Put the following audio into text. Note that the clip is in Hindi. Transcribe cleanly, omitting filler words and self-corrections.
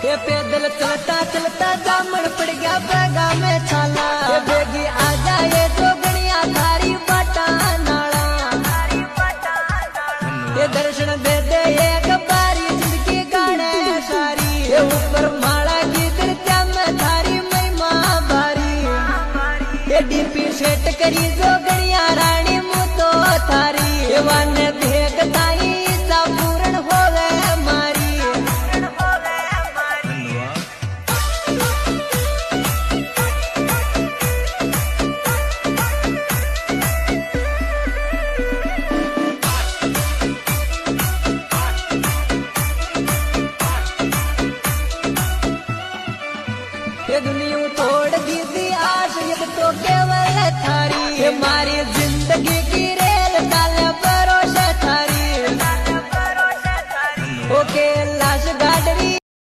ये पैदल चलता चलता दामन पड़ गया बैगा में छाला। ये बेगी आ जाए जोगनिया थारी बाटा नाला। ये दर्शन दे दे एक बारी जिंदगी गाड़े सारी। ये ऊपर माला की दृत्या में थारी महिमा भारी। ये डीपी सेट करी जोगनिया रानी मुतो थारी। ये वाने देखता ही सा पूर्ण हो गए मारी। ये दुनिया तोड़ दी थी आश ये तो केवल थारी। ये मारी जिंदगी